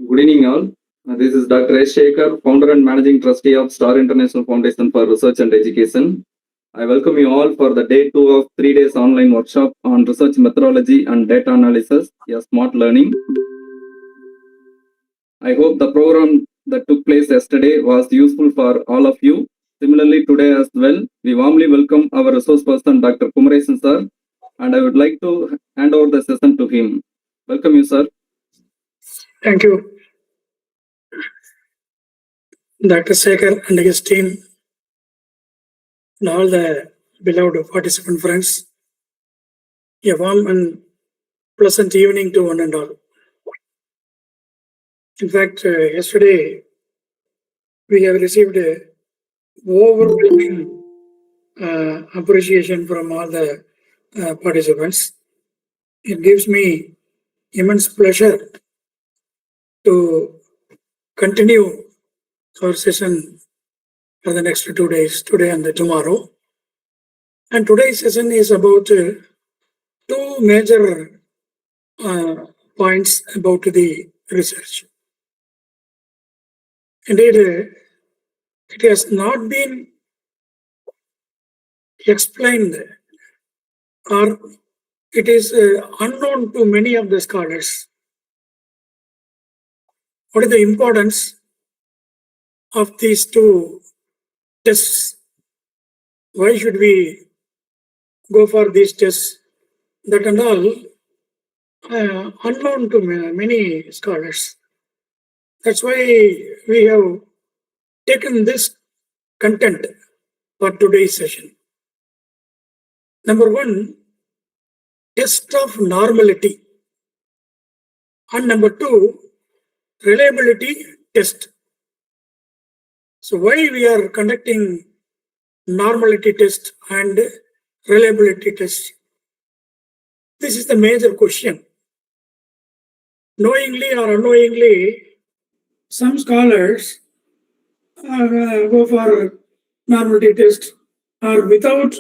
Good evening, all. This is Dr. S. Shekhar, founder and managing trustee of Star International Foundation for Research and Education. I welcome you all for the day 2 of 3 days online workshop on research methodology and data analysis, smart learning. I hope the program that took place yesterday was useful for all of you. Similarly, today as well, we warmly welcome our resource person, Dr. Kumaresan sir, and I would like to hand over the session to him. Welcome you, sir. Thank you, Dr. Shekhar and his team, and all the beloved participant friends. A warm and pleasant evening to one and all. In fact, yesterday we have received a overwhelming appreciation from all the participants. It gives me immense pleasure to continue our session for the next 2 days, today and tomorrow. And today's session is about two major points about the research. Indeed, it has not been explained, or it is unknown to many of the scholars. What is the importance of these two tests? Why should we go for these tests? That and all unknown to many scholars. That's why we have taken this content for today's session. Number one, test of normality. And number two, reliability test. So why we are conducting normality test and reliability test? This is the major question. Knowingly or unknowingly, some scholars go for normality test, or without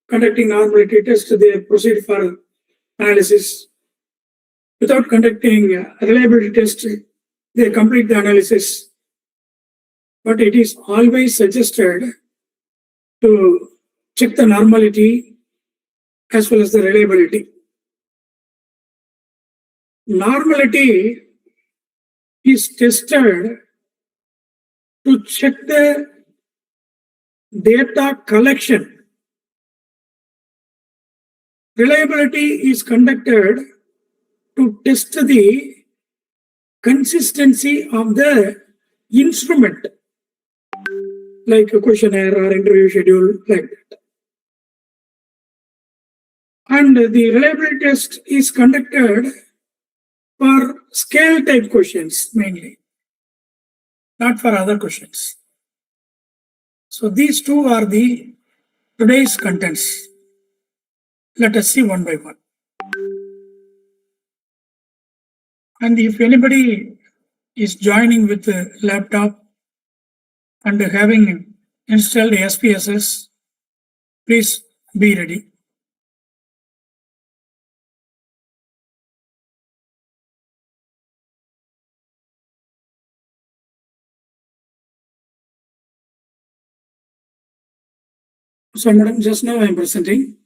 conducting normality test, they proceed for analysis. Without conducting reliability test, they complete the analysis. But it is always suggested to check the normality as well as the reliability. Normality is tested to check the data collection. Reliability is conducted to test the consistency of the instrument, like a questionnaire or interview schedule, like that. And the reliability test is conducted for scale type questions mainly, not for other questions. So these two are the today's contents. Let us see one by one. And if anybody is joining with a laptop and having installed SPSS, please be ready. So, madam, just now I am presenting.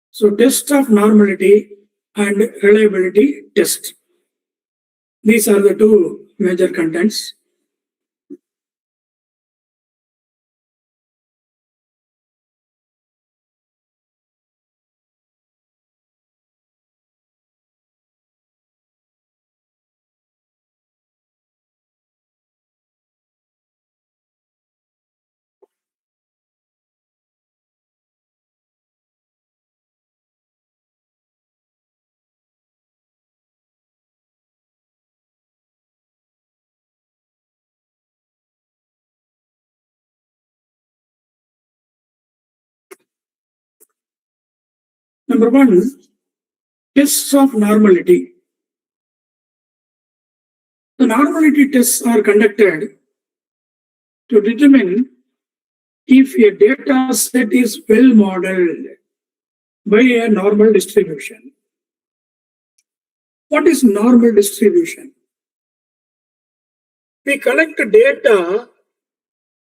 So, test of normality and reliability test. These are the two major contents. Number one, tests of normality. The normality tests are conducted to determine if a data set is well modeled by a normal distribution. What is normal distribution? We collect data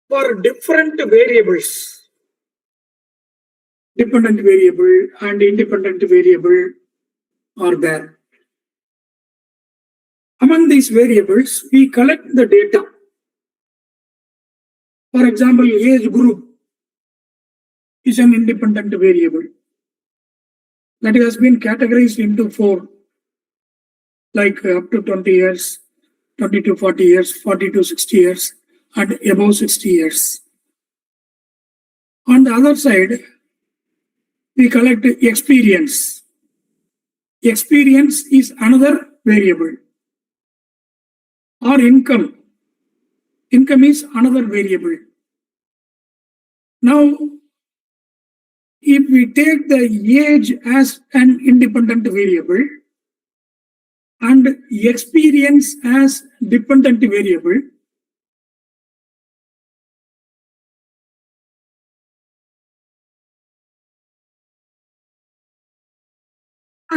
for different variables, dependent variable and independent variable are there. Among these variables, we collect the data. For example, age group is an independent variable that has been categorized into 4, like up to 20 years, 20 to 40 years, 40 to 60 years, and above 60 years. On the other side, we collect experience. Experience is another variable. Or income. Income is another variable. Now, if we take the age as an independent variable and experience as dependent variable,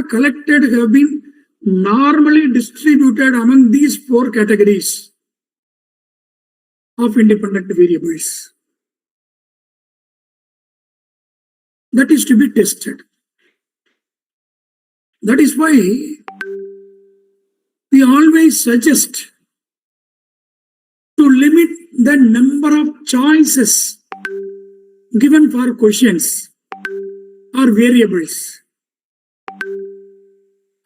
collected have been normally distributed among these 4 categories of independent variables. That is to be tested. That is why we always suggest to limit the number of choices given for questions or variables.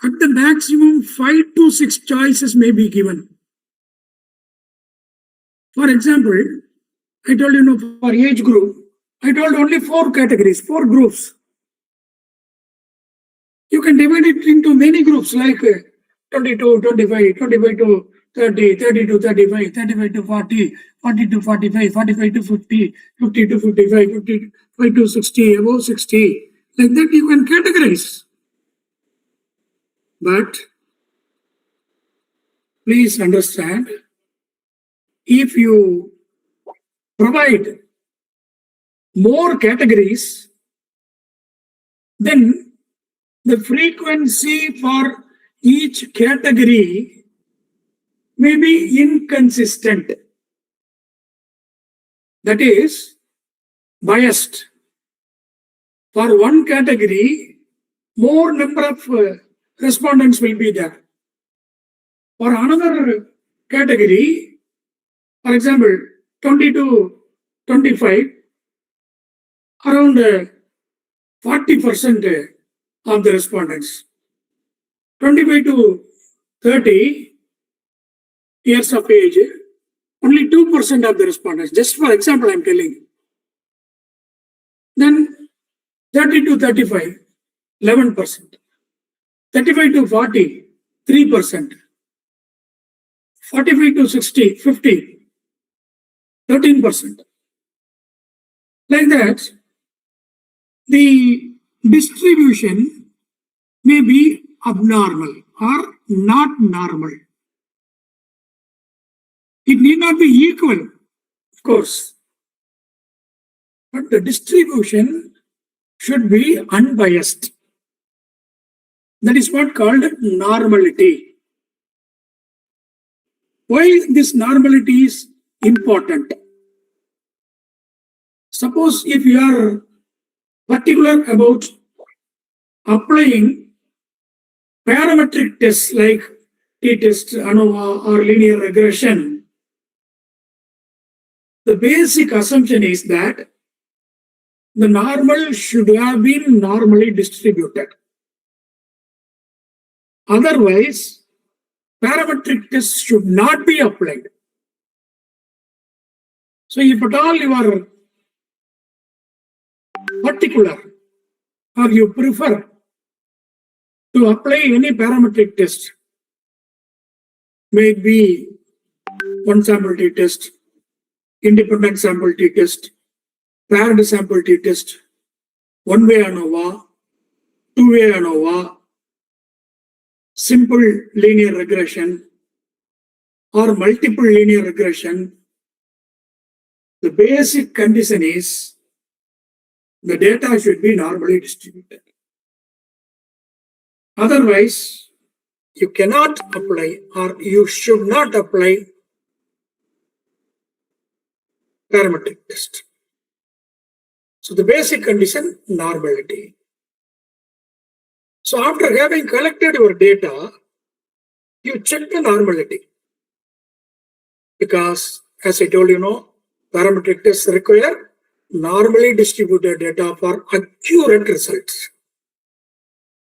At the maximum, 5 to 6 choices may be given. For example, I told you, for age group, I told only 4 categories, 4 groups. You can divide it into many groups like 22, 25, 25 to 30, 30 to 35, 35 to 40, 40 to 45, 45 to 50, 50 to 55, 55 to 60, above 60. Like that you can categorize. But please understand, if you provide more categories, then the frequency for each category may be inconsistent. That is, biased. For one category, more number of respondents will be there. For another category, for example, 20 to 25, around 40% of the respondents. 25 to 30 years of age, only 2% of the respondents. Just for example, I am telling you. Then 30 to 35, 11%. 35 to 40, 3%. 45 to 60, 50, 13%. Like that, the distribution may be abnormal or not normal. It need not be equal, of course. but the distribution should be unbiased. That is what called normality. Why this normality is important? Suppose if you are particular about applying parametric tests like t-test, ANOVA, or linear regression, the basic assumption is that the normal should have been normally distributed. Otherwise, parametric tests should not be applied. So if at all you are particular or you prefer to apply any parametric test, may it be one sample t-test, independent sample t-test, paired sample t-test, one-way ANOVA, two-way ANOVA, simple linear regression, or multiple linear regression, the basic condition is the data should be normally distributed. Otherwise, you cannot apply or you should not apply parametric test. So the basic condition, normality. So after having collected your data, you check the normality. Because as I told you, parametric tests require normally distributed data for accurate results.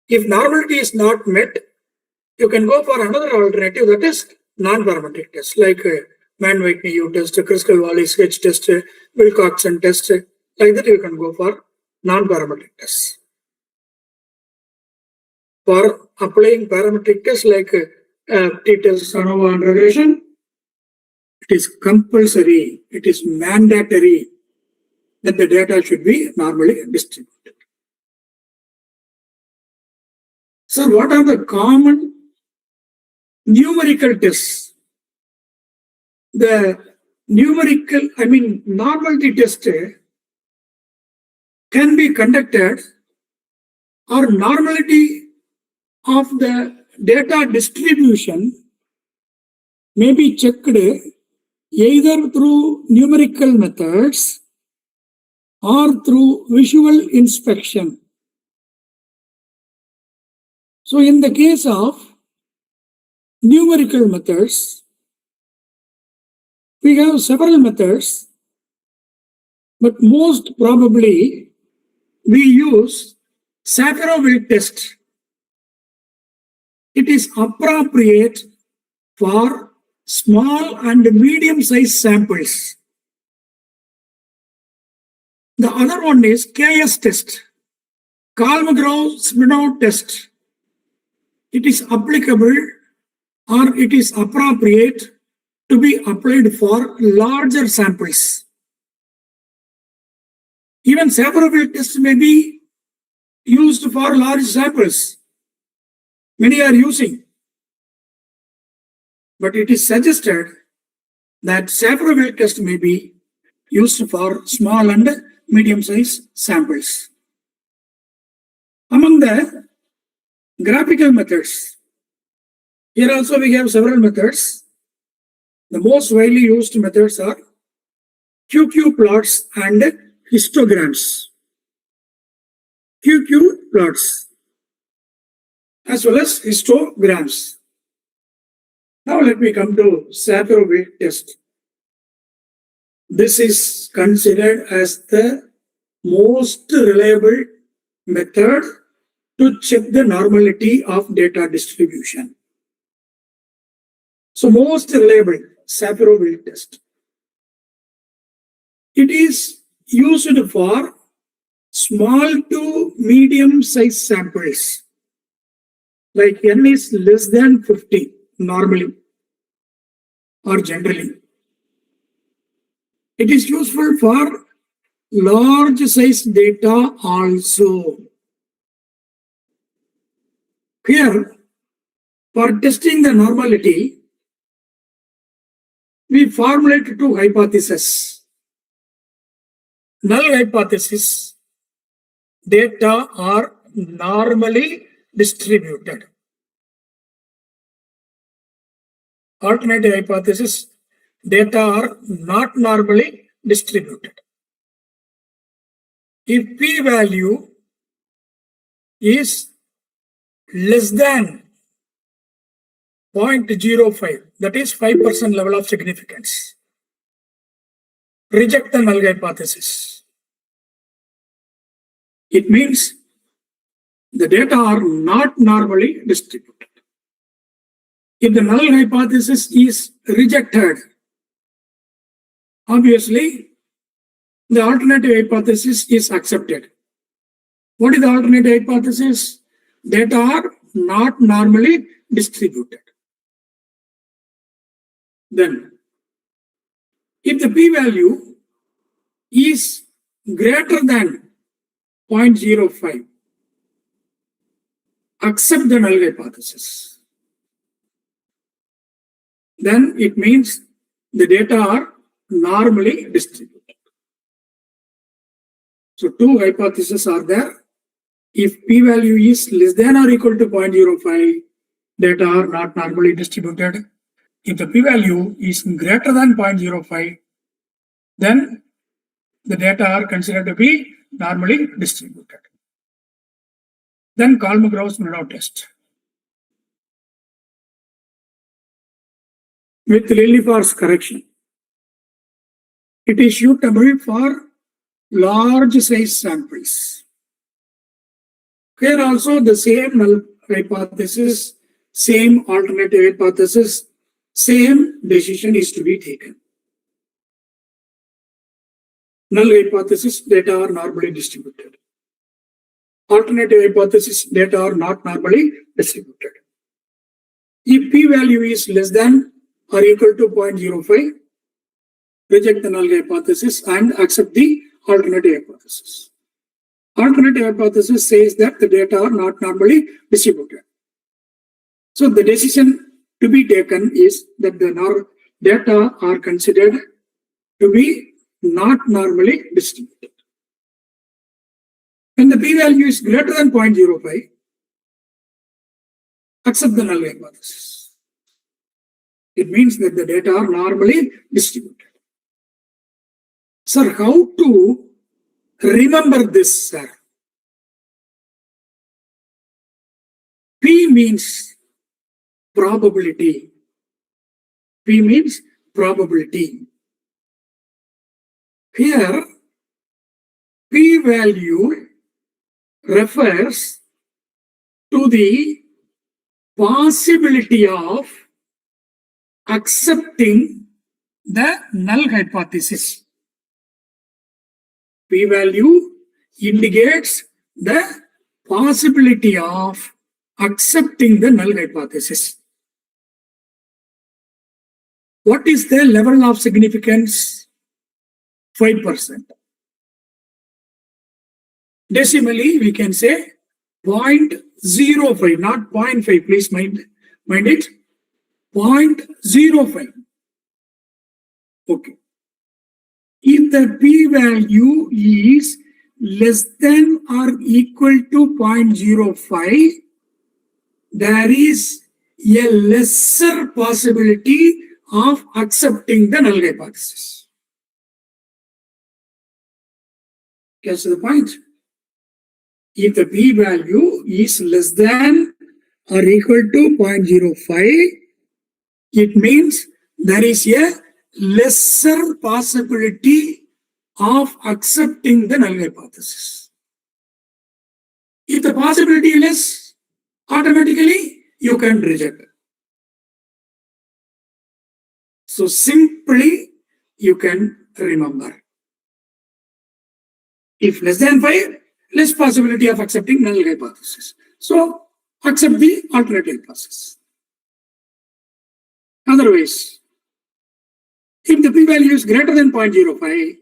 If normality is not met, you can go for another alternative, that is non-parametric test, like Mann-Whitney test, Kruskal-Wallis sketch test, Wilcoxon test. Like that, you can go for non-parametric tests. For applying parametric tests like t-test, ANOVA, and regression, it is compulsory, it is mandatory that the data should be normally distributed. So what are the common numerical tests? The normality test can be conducted, or normality of the data distribution may be checked either through numerical methods or through visual inspection. So in the case of numerical methods, we have several methods, but most probably we use Safarov test. It is appropriate for small and medium-sized samples. The other one is K.S. test, Kolmogorov-Smirnov test. It is applicable or it is appropriate to be applied for larger samples. Even Safarov test may be used for large samples. Many are using. But it is suggested that Safarov test may be used for small and medium-sized samples. Among the graphical methods, here also we have several methods. The most widely used methods are QQ plots and histograms. QQ plots as well as histograms. Now let me come to Safarov test. This is considered as the most reliable method to check the normality of data distribution. So most reliable Safarov test. It is used for small to medium size samples, like n is less than 50 normally or generally. It is useful for large size data also. Here, for testing the normality, we formulate two hypotheses. null hypothesis data are normally distributed. Alternative hypothesis data are not normally distributed. If p-value is less than 0.05, that is 5% level of significance, reject the null hypothesis. It means the data are not normally distributed. If the null hypothesis is rejected, obviously the alternative hypothesis is accepted. What is the alternative hypothesis? Data are not normally distributed. Then, if the p-value is greater than 0.05, accept the null hypothesis. Then it means the data are normally distributed. So two hypotheses are there. If p-value is less than or equal to 0.05, data are not normally distributed. If the p-value is greater than 0.05, then the data are considered to be normally distributed. Then Kolmogorov-Smirnov test. With Lilliefors correction, it is suitable for large size samples. Here also the same null hypothesis, same alternative hypothesis, same decision is to be taken. Null hypothesis data are normally distributed. Alternative hypothesis data are not normally distributed. If p-value is less than or equal to 0.05, reject the null hypothesis and accept the alternative hypothesis. Alternative hypothesis says that the data are not normally distributed. So the decision to be taken is that the data are considered to be not normally distributed. When the p-value is greater than 0.05, accept the null hypothesis. It means that the data are normally distributed. Sir, how to remember this, sir? P means probability. P means probability. Here, p-value refers to the possibility of accepting the null hypothesis. P-value indicates the possibility of accepting the null hypothesis. What is the level of significance? 5%. Decimally, we can say 0.05, not 0.5. Please mind it. 0.05. Okay. If the p-value is less than or equal to 0.05, there is a lesser possibility of accepting the null hypothesis. Catch the point? If the p-value is less than or equal to 0.05, it means there is a lesser possibility of accepting the null hypothesis. If the possibility is less, automatically you can reject. So simply you can remember. If less than 5, less possibility of accepting null hypothesis. So accept the alternative hypothesis. Otherwise, if the p-value is greater than 0.05,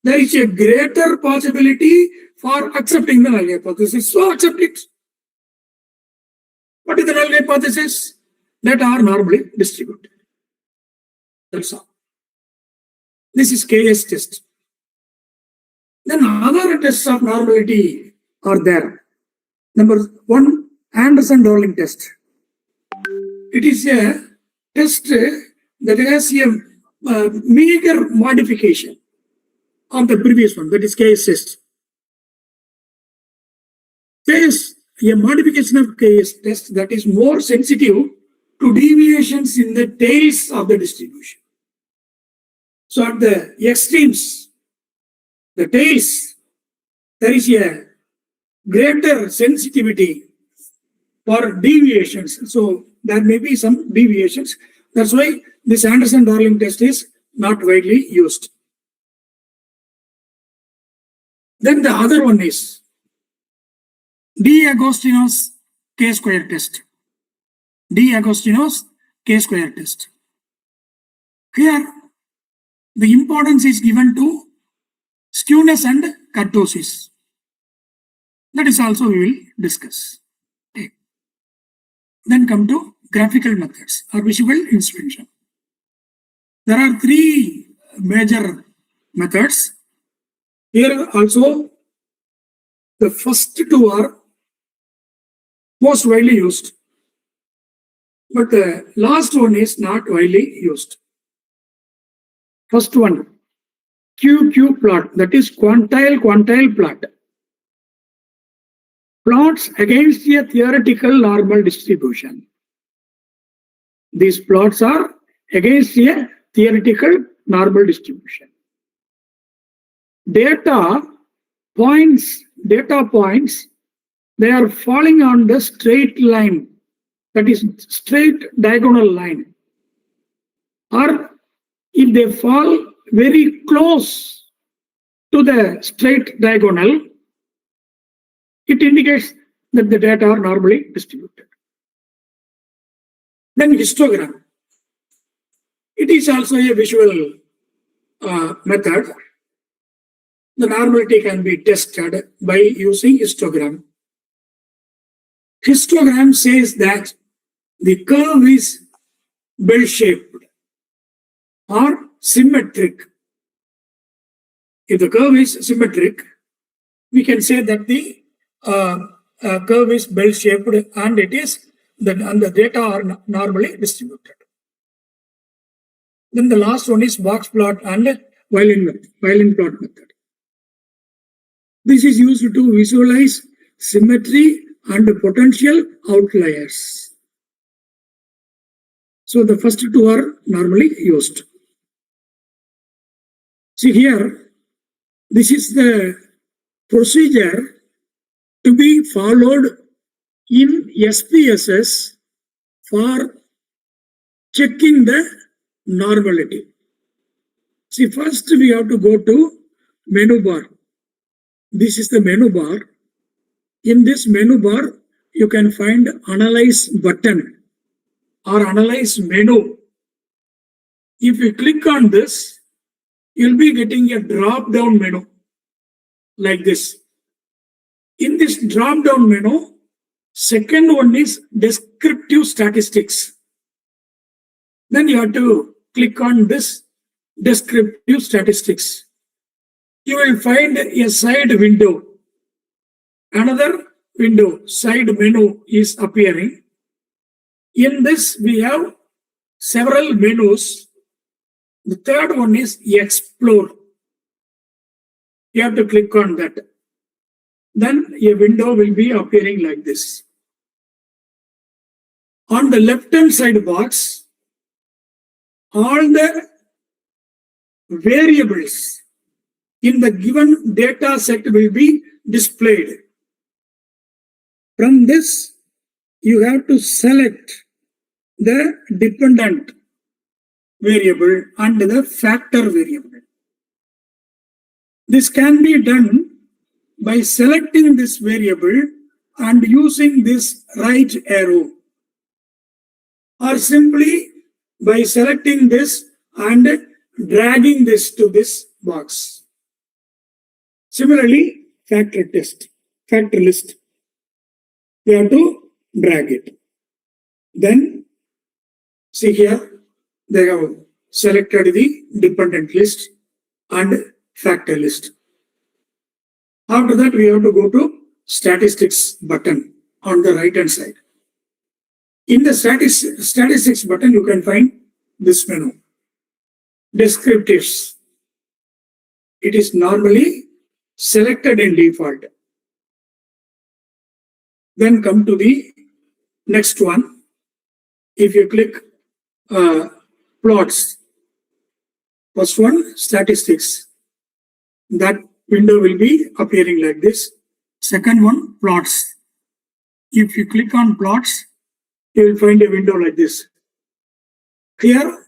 there is a greater possibility for accepting the null hypothesis. So accept it. What is the null hypothesis? That are normally distributed. That's all. This is K.S. test. Then other tests of normality are there. Number one, Anderson-Darling test. It is a test that has a meager modification of the previous one, that is K.S. There a modification of K.S. test that is more sensitive to deviations in the tails of the distribution. So at the extremes, the tails, there is a greater sensitivity for deviations. So there may be some deviations. That's why this Anderson-Darling test is not widely used. Then the other one is D'Agostino's K-square test. D'Agostino's K-square test. Here, the importance is given to skewness and kurtosis. That is also we will discuss. Okay. Then come to graphical methods or visual inspection. There are three major methods. Here also, the first two are most widely used, but the last one is not widely used. First one, QQ plot, that is quantile plot. Plots against a theoretical normal distribution. These plots are against a theoretical normal distribution. Data points, they are falling on the straight line, that is straight diagonal line. Or if they fall very close to the straight diagonal, it indicates that the data are normally distributed. Then histogram. It is also a visual method. The normality can be tested by using histogram. Histogram says that the curve is bell-shaped or symmetric. If the curve is symmetric, we can say that the curve is bell-shaped and it is and the data are normally distributed. Then the last one is box plot and violin plot method. This is used to visualize symmetry and potential outliers. So the first two are normally used. See here, this is the procedure to be followed in SPSS for checking the normality. See, first we have to go to menu bar. This is the menu bar. In this menu bar, you can find Analyze button or Analyze menu. If you click on this, you'll be getting a drop-down menu like this. In this drop-down menu, second one is Descriptive Statistics. Then you have to click on this Descriptive Statistics. You will find a side window. Another window, side menu is appearing. In this, we have several menus. The third one is Explore. You have to click on that. Then a window will be appearing like this. On the left-hand side box, all the variables in the given data set will be displayed. From this, you have to select the dependent variable and the factor variable. This can be done by selecting this variable and using this right arrow, or simply by selecting this and dragging this to this box. Similarly, factor list. You have to drag it. Then, see here, they have selected the dependent list and factor list. After that, we have to go to statistics button on the right hand side. In the statistics button, you can find this menu. Descriptives. It is normally selected in default. Then come to the next one. If you click plots, first one, statistics. That window will be appearing like this. Second one, plots. If you click on plots, you will find a window like this. Here,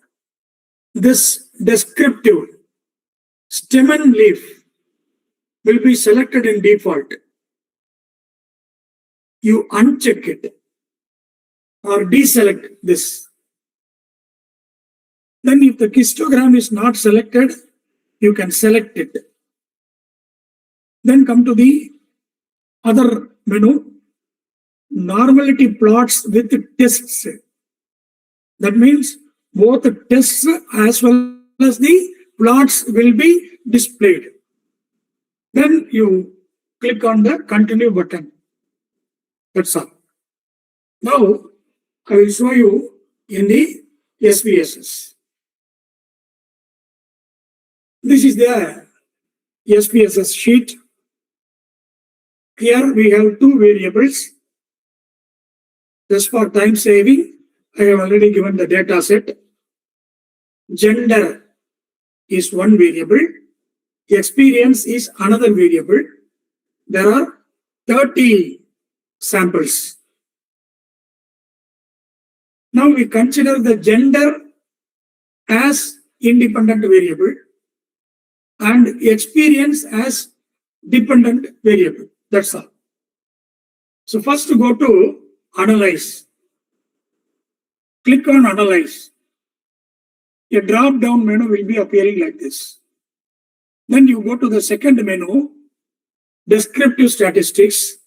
this descriptive stem and leaf will be selected in default. You uncheck it or deselect this. Then if the histogram is not selected, you can select it. Then come to the other menu, normality plots with tests. That means both the tests as well as the plots will be displayed. Then you click on the continue button. That's all. Now I will show you in the SPSS. This is the SPSS sheet. Here we have two variables. Just for time saving, I have already given the data set. Gender is one variable. Experience is another variable. There are 30 samples. Now we consider the gender as independent variable and experience as dependent variable. That's all. So first go to Analyze. Click on Analyze. A drop-down menu will be appearing like this. Then you go to the second menu, Descriptive Statistics.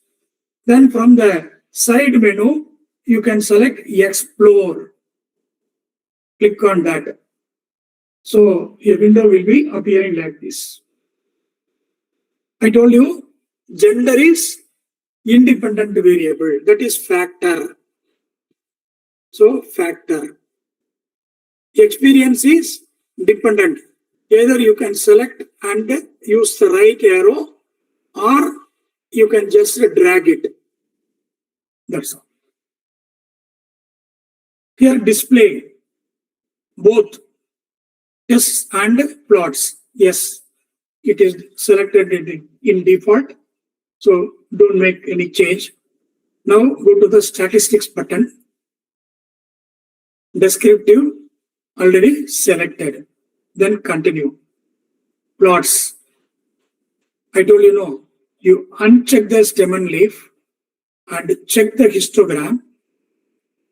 Then from the side menu, you can select Explore. Click on that. So a window will be appearing like this. I told you, gender is independent variable, that is factor. So factor. Experience is dependent. Either you can select and use the right arrow or you can just drag it. That's all. Here display both tests and plots. Yes, it is selected in default. So don't make any change. Now go to the statistics button. Descriptive already selected. Then continue. Plots. I told you no. You uncheck the stem and leaf and check the histogram.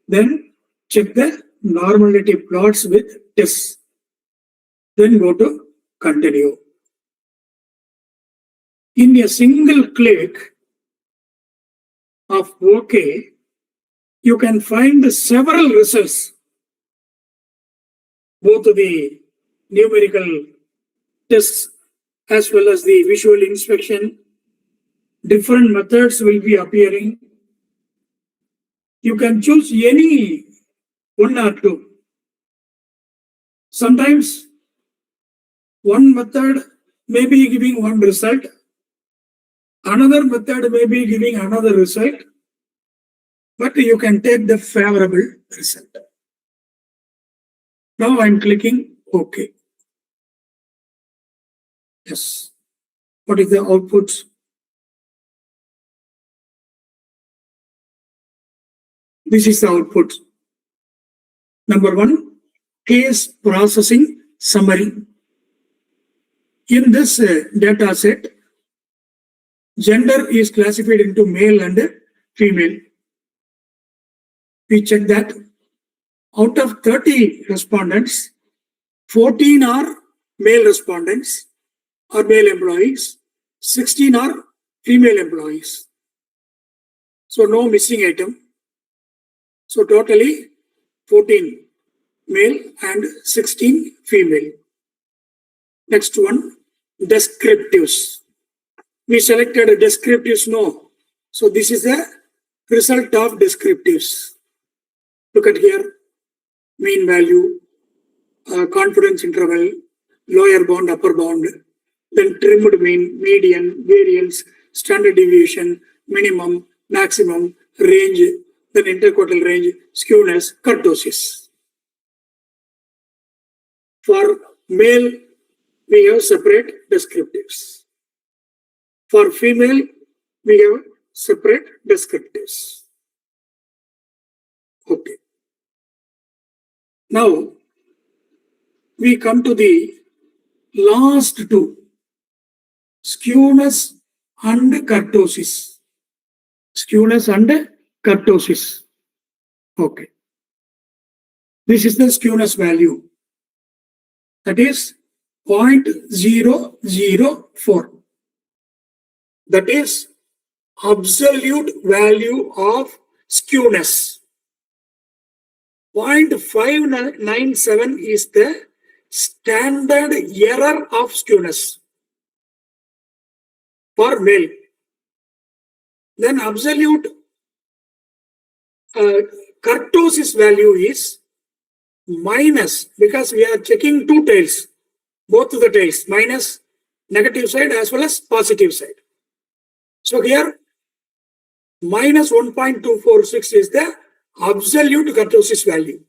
Then check the normality plots with tests. Then go to continue. In a single click of OK, you can find several results. Both the numerical tests as well as the visual inspection. Different methods will be appearing. You can choose any one or two. Sometimes one method may be giving one result. Another method may be giving another result. But you can take the favorable result. Now I'm clicking OK. Yes. What is the output? This is the output. Number one, case processing summary. In this data set, gender is classified into male and female. We check that out of 30 respondents, 14 are male respondents or male employees, 16 are female employees. So no missing item. So totally 14 male and 16 female. Next one, descriptives. we selected descriptives, no. So this is the result of descriptives. Look at here, mean value, confidence interval, lower bound, upper bound, then trimmed mean, median, variance, standard deviation, minimum, maximum, range, then interquartile range, skewness, kurtosis. For male, we have separate descriptives. For female, we have separate descriptives. Okay. Now, we come to the last two, skewness and kurtosis. Skewness and kurtosis. Okay. This is the skewness value. That is 0.004. That is absolute value of skewness. 0.597 is the standard error of skewness for male. Then absolute kurtosis value is minus, because we are checking two tails, both the tails, minus negative side as well as positive side. So here minus 1.246 is the absolute kurtosis value.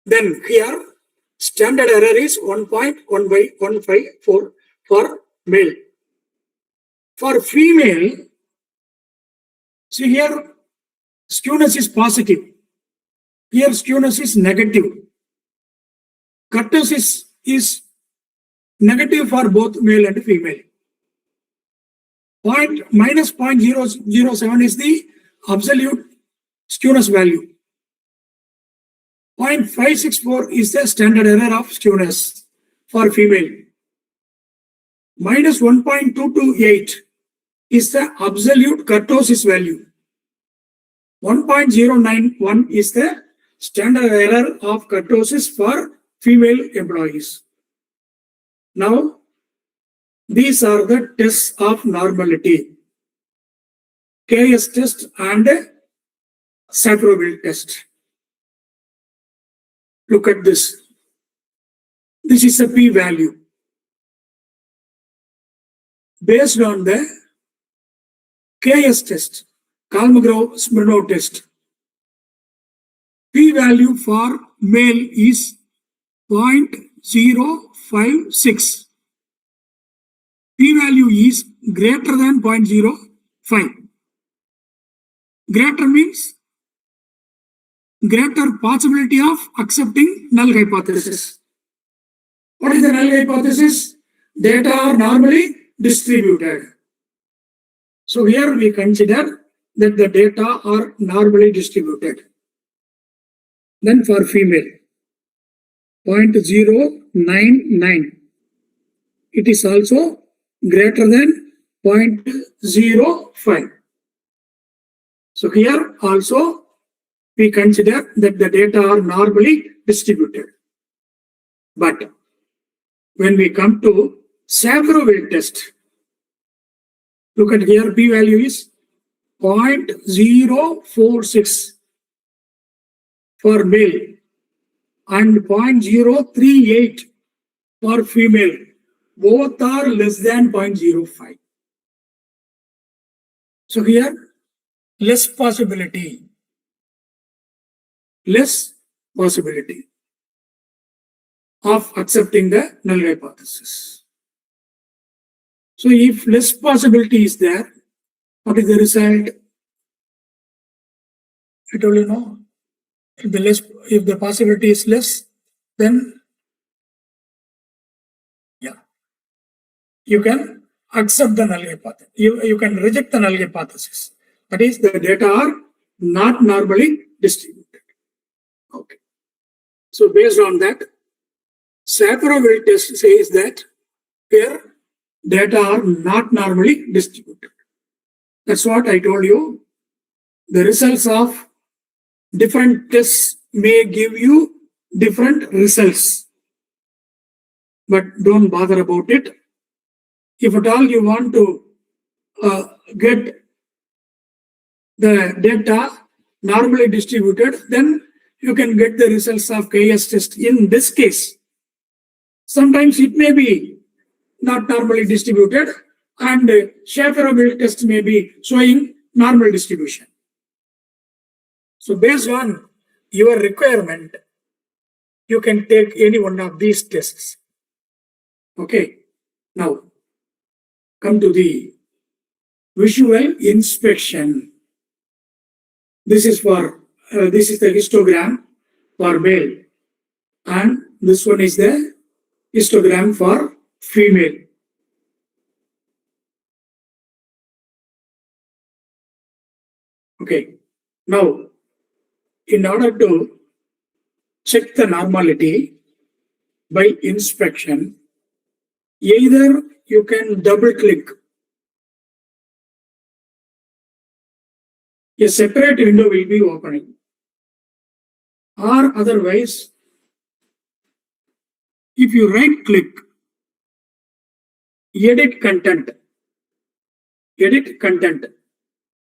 Then here standard error is 1.154 for male. For female, see here skewness is positive. Here skewness is negative. Kurtosis is negative for both male and female. Minus 0.007 is the absolute skewness value. 0.564 is the standard error of skewness for female. Minus 1.228 is the absolute kurtosis value. 1.091 is the standard error of kurtosis for female employees. Now, these are the tests of normality. K.S. test and Sapir-Whorf test. Look at this. This is a p-value. Based on the K.S. test, Kolmogorov-Smirnov test, p-value for male is 0.056. P-value is greater than 0.05. Greater means greater possibility of accepting null hypothesis. What is the null hypothesis? Data are normally distributed. So here we consider that the data are normally distributed. Then for female, 0.099. It is also greater than 0.05. So here also we consider that the data are normally distributed. But when we come to Sapir-Whorf test, look at here, p-value is 0.046 for male and 0.038 for female. Both are less than 0.05. So here, less possibility of accepting the null hypothesis. So if less possibility is there, what is the result? I told you no. If the possibility is less, then you can accept the null hypothesis. You can reject the null hypothesis. That is, the data are not normally distributed. Okay. So based on that, Sapir-Whorf test says that here data are not normally distributed. That's what I told you. The results of different tests may give you different results. But don't bother about it. if at all you want to get the data normally distributed, then you can get the results of K.S. test in this case. Sometimes it may be not normally distributed, and Schaefer-Abel test may be showing normal distribution. So based on your requirement, you can take any one of these tests. Okay, now come to the visual inspection. This is the histogram for male, and this one is the histogram for female. Okay, now in order to check the normality by inspection, either you can double click a separate window will be opening, or otherwise if you right click edit content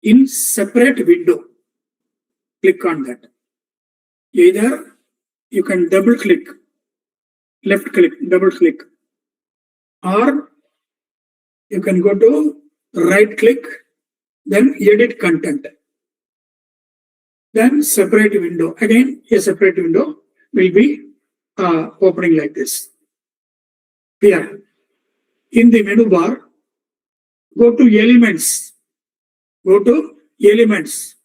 in separate window, click on that. Either you can double click, left click, double click, or you can go to right click, then edit content, then separate window. Again, a separate window will be opening like this. Here, in the menu bar, go to elements. Go to elements.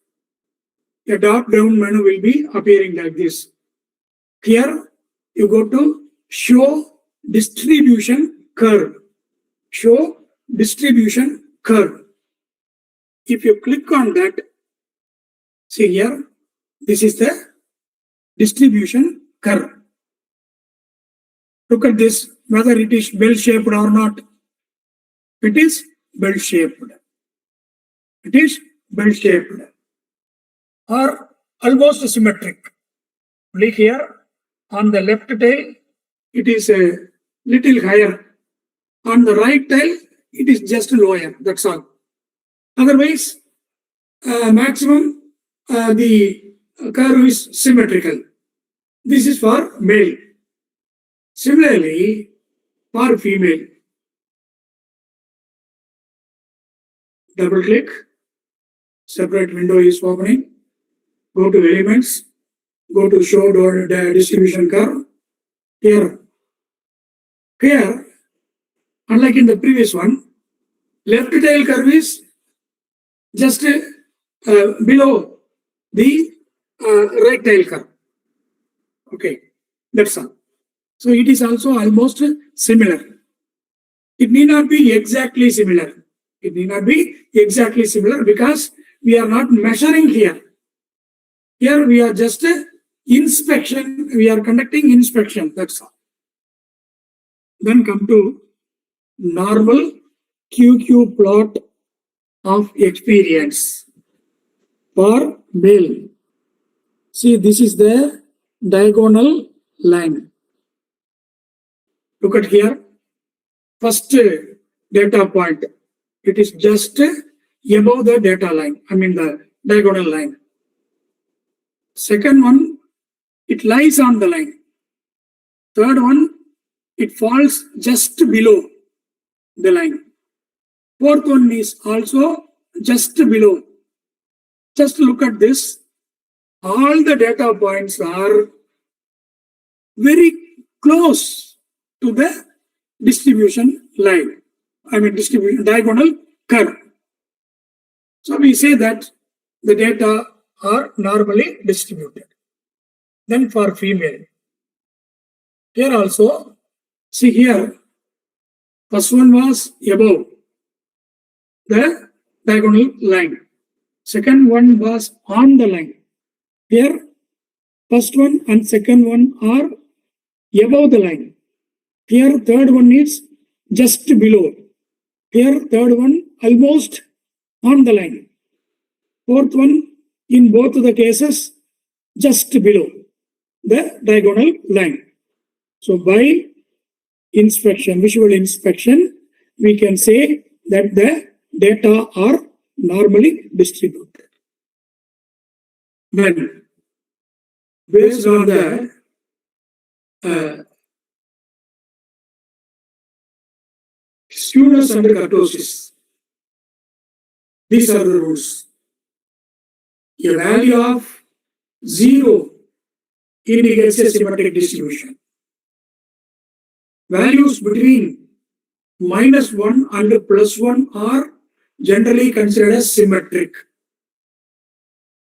A drop-down menu will be appearing like this. Here, you go to show distribution curve. Show distribution curve. If you click on that, see here, this is the distribution curve. Look at this, whether it is bell-shaped or not. It is bell-shaped. It is bell-shaped or almost symmetric. Only here on the left tail, it is a little higher. On the right tail, it is just lower. That's all. Otherwise, maximum the curve is symmetrical. This is for male. Similarly, for female, double click, separate window is opening, go to elements, go to show distribution curve. Here, unlike in the previous one, left tail curve is just below the right tail curve. Okay, that's all. So it is also almost similar. It need not be exactly similar. It need not be exactly similar because we are not measuring here. Here we are just inspection. We are conducting inspection. That's all. Then come to normal QQ plot of experience for male. See, this is the diagonal line. Look at here. First data point. It is just above the data line. I mean the diagonal line. Second one, it lies on the line. Third one, it falls just below the line. Fourth one is also just below. Just look at this. All the data points are very close to the distribution line. I mean distribution diagonal curve. So we say that the data are normally distributed. Then for female, here also, see here, first one was above the diagonal line. Second one was on the line. Here, first one and second one are above the line. Here, third one is just below. Here, third one almost on the line. Fourth one, in both the cases, just below the diagonal line. So by inspection, visual inspection, we can say that the data are normally distributed. Then, based on the skewness and kurtosis, these are the rules. A value of 0 indicates a symmetric distribution. Values between -1 and +1 are generally considered as symmetric.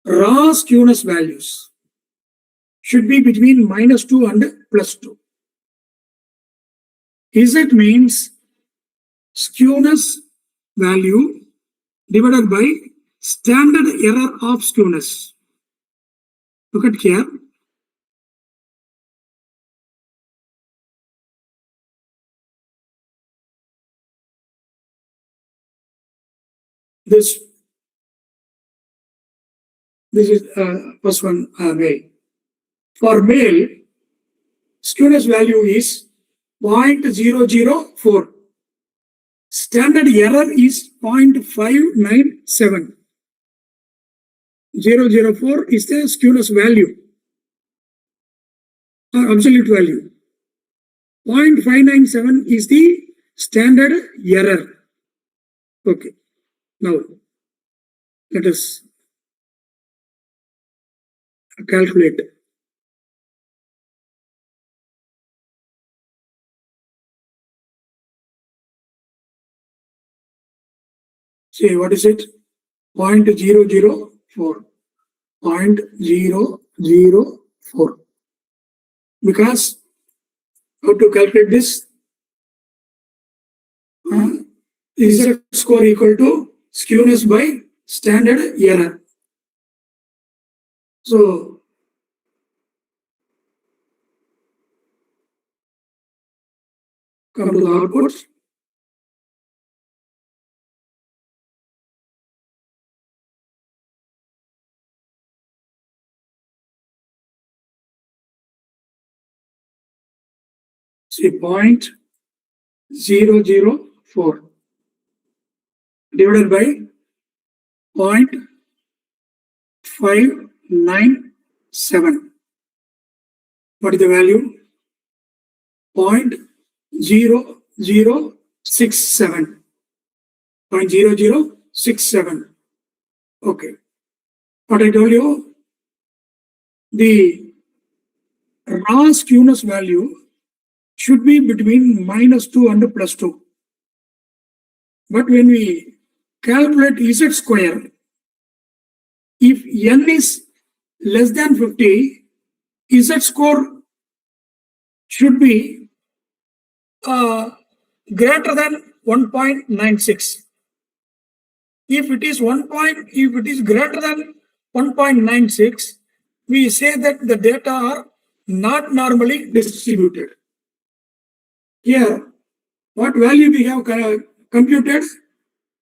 Raw skewness values should be between -2 and +2. Z means skewness value divided by standard error of skewness. Look at here. This is first one, male. For male, skewness value is 0.004. Standard error is 0.597. 004 is the skewness value or absolute value. 0.597 is the standard error. Okay. Now, let us calculate. See, what is it? 0.004. 0.004. Because how to calculate this? Z score equal to skewness by standard error. So, come to the output. See, 0.004 divided by 0.597. What is the value? 0.0067. 0.0067. Okay. What I told you, the raw skewness value should be between -2 and +2. But when we calculate Z square, if n is less than 50, Z score should be greater than 1.96. If it is greater than 1.96, we say that the data are not normally distributed. Here, what value we have computed?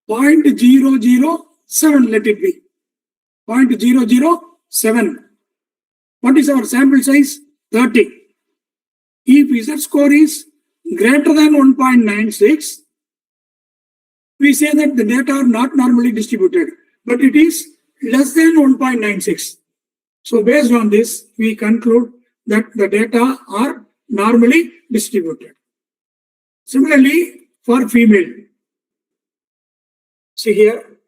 0.007, let it be. 0.007. What is our sample size? 30. If Z score is greater than 1.96, we say that the data are not normally distributed, but it is less than 1.96. So based on this, we conclude that the data are normally distributed. Similarly, for female, see here,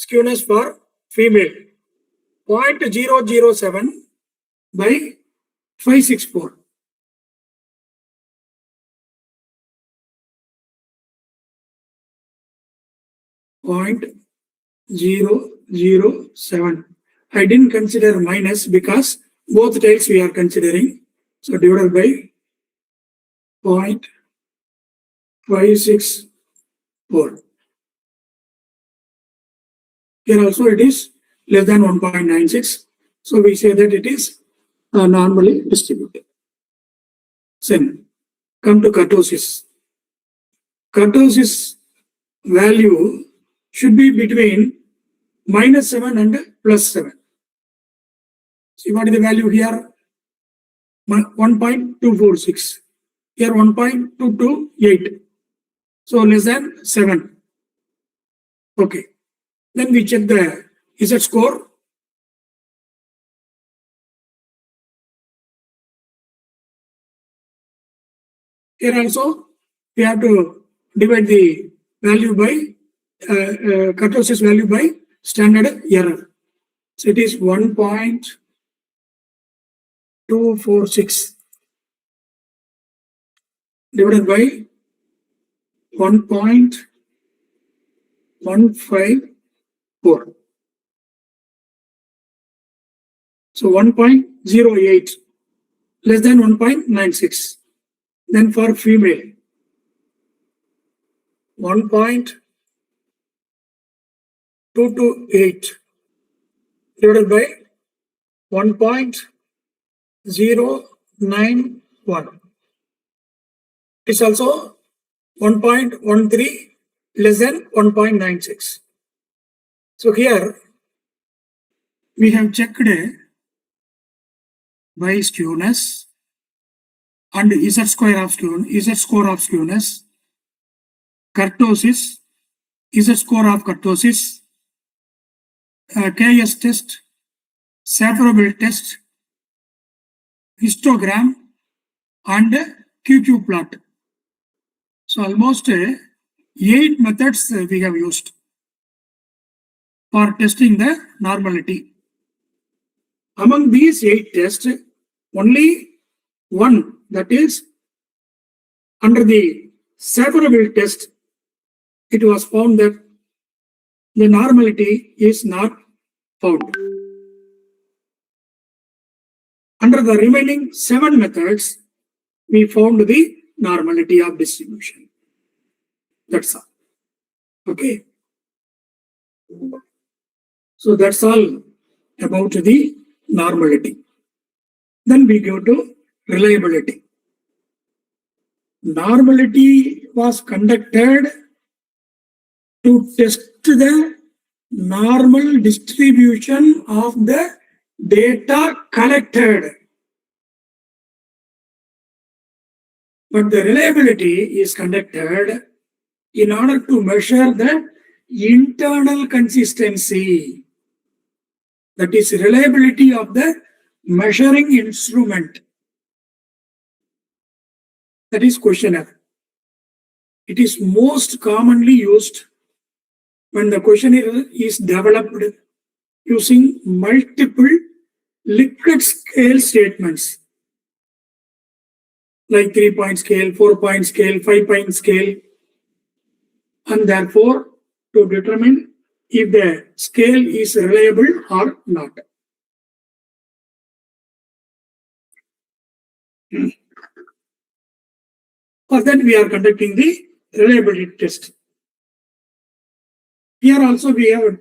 skewness for female, 0.007 by 564. Point 0.007. I didn't consider minus because both tails we are considering. So divided by 0.564. Here also it is less than 1.96. So we say that it is normally distributed. Then come to kurtosis. Kurtosis value should be between -7 and +7. See what is the value here? 1.246. Here 1.228. So less than 7. Okay. Then we check the Z score. Here also we have to divide the value by kurtosis value by standard error. So it is 1.246 divided by 1.154. So 1.08 less than 1.96. Then for female 1.228 divided by 1.091. It's also 1.13 less than 1.96. So here we have checked by skewness and Z score of skewness, kurtosis, Z score of kurtosis, K.S. test, saturable test, histogram, and QQ plot. So almost 8 methods we have used for testing the normality. Among these 8 tests, only one, that is under the saturable test, it was found that the normality is not found. Under the remaining 7 methods, we found the normality of distribution. That's all. Okay. So that's all about the normality. Then we go to reliability. Normality was conducted to test the normal distribution of the data collected. But the reliability is conducted in order to measure the internal consistency. That is reliability of the measuring instrument. That is questionnaire. It is most commonly used when the questionnaire is developed using multiple Likert scale statements like 3-point scale, 4-point scale, 5-point scale, and therefore to determine if the scale is reliable or not. For that we are conducting the reliability test. Here also we have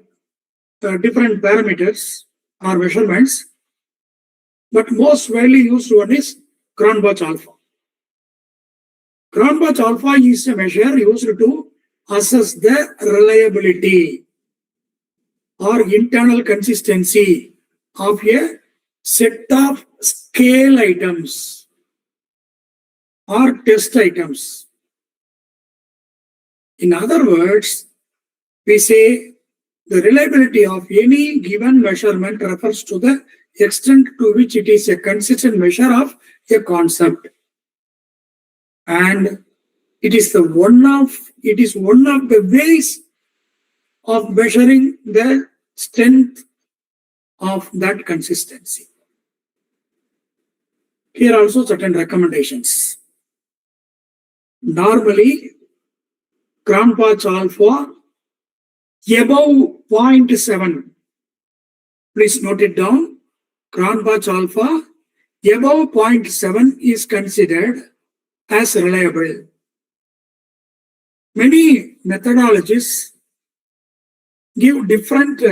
different parameters or measurements, but most widely used one is Cronbach alpha. Cronbach alpha is a measure used to assess the reliability or internal consistency of a set of scale items or test items. In other words, we say the reliability of any given measurement refers to the extent to which it is a consistent measure of a concept. And it is one of the ways of measuring the strength of that consistency. Here are also certain recommendations. Normally, Cronbach alpha above 0.7. Please note it down. Cronbach alpha above 0.7 is considered as reliable. Many methodologies give different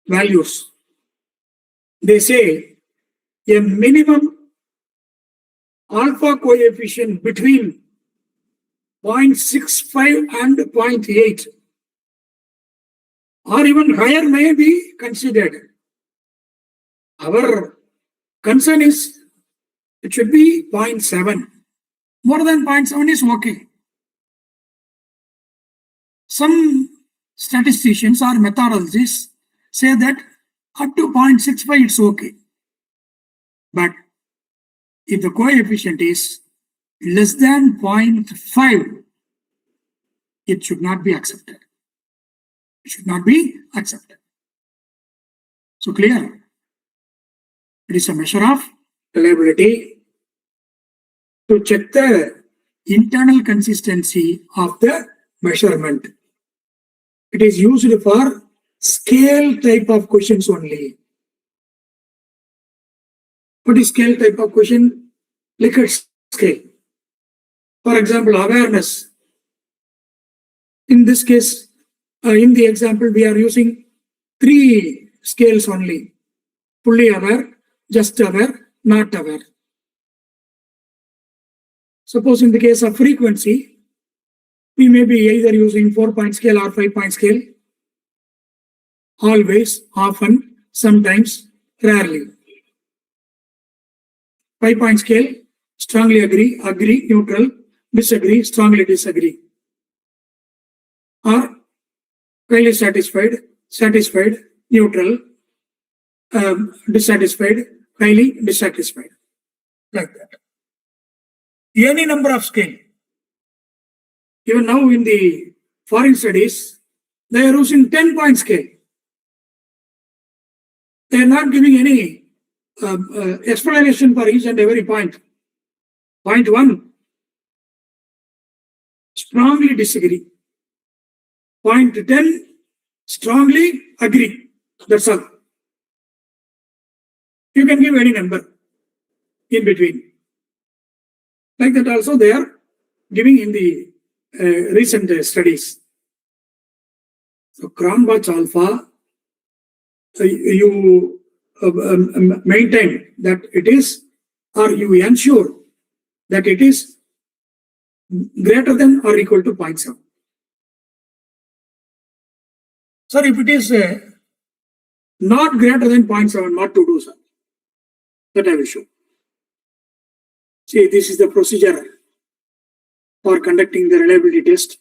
values. They say a minimum alpha coefficient between 0.65 and 0.8 or even higher may be considered. Our concern is it should be 0.7. More than 0.7 is okay. Some statisticians or methodologists say that up to 0.65 it's okay. But if the coefficient is less than 0.5, it should not be accepted. It should not be accepted. So clear? It is a measure of reliability to check the internal consistency of the measurement. It is used for scale type of questions only. What is scale type of question? Likert scale. For example, awareness. In this case, in the example, we are using 3 scales only. Fully aware, just aware, not aware. Suppose in the case of frequency, we may be either using 4-point scale or 5-point scale. Always, often, sometimes, rarely. 5-point scale, strongly agree, agree, neutral, disagree, strongly disagree. Or highly satisfied, satisfied, neutral, dissatisfied, highly dissatisfied. Like that. Any number of scale. Even now in the foreign studies, they are using 10-point scale. They are not giving any explanation for each and every point. Point 1, strongly disagree. Point 10, strongly agree. That's all. You can give any number in between. Like that also they are giving in the recent studies. So Cronbach alpha, you maintain that it is, or you ensure that it is greater than or equal to 0.7. Sir, if it is not greater than 0.7, what to do, sir? That I will show. See, this is the procedure for conducting the reliability test.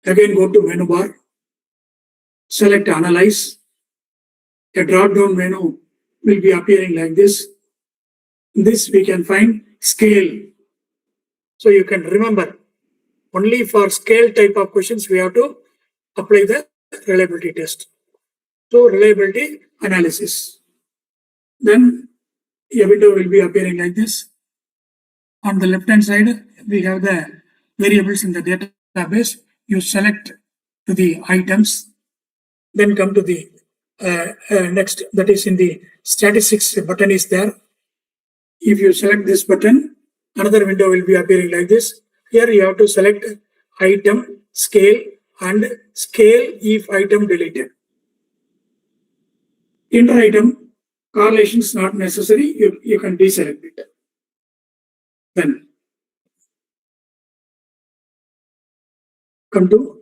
Again, go to menu bar, select analyze. A drop-down menu will be appearing like this. This we can find scale. So you can remember, only for scale type of questions we have to apply the reliability test. So reliability analysis. Then a window will be appearing like this. On the left hand side, we have the variables in the database. You select to the items, then come to the next, that is in the statistics button is there. If you select this button, another window will be appearing like this. Here you have to select item, scale, and scale if item deleted. Inter item correlation is not necessary, you can deselect it. Then come to